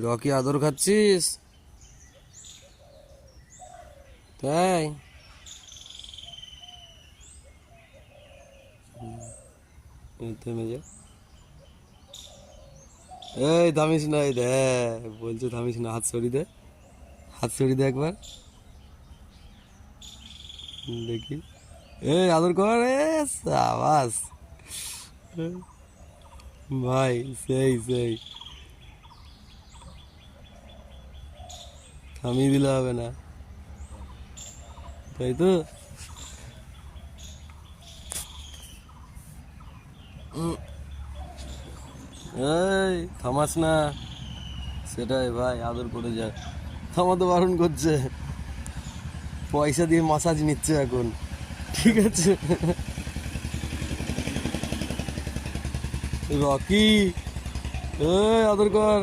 Rocky আদর খাচ্ছিস? তাই? থেমে যা। এই থামিস না, এই দে বলছে থামিস না। হাত সরি দে, হাত সরি দে একবার দেখি। এই আদর কর, এ সাবাস ভাই, সেই সেই। থামিয়ে দিলে হবে না, তাই তো? এই থামাস না, সেটাই ভাই, আদর করে যা। থামাতে বারণ করছে, পয়সা দিয়ে মাসাজ নিচ্ছে এখন। ঠিক আছে রকি, এই আদর কর।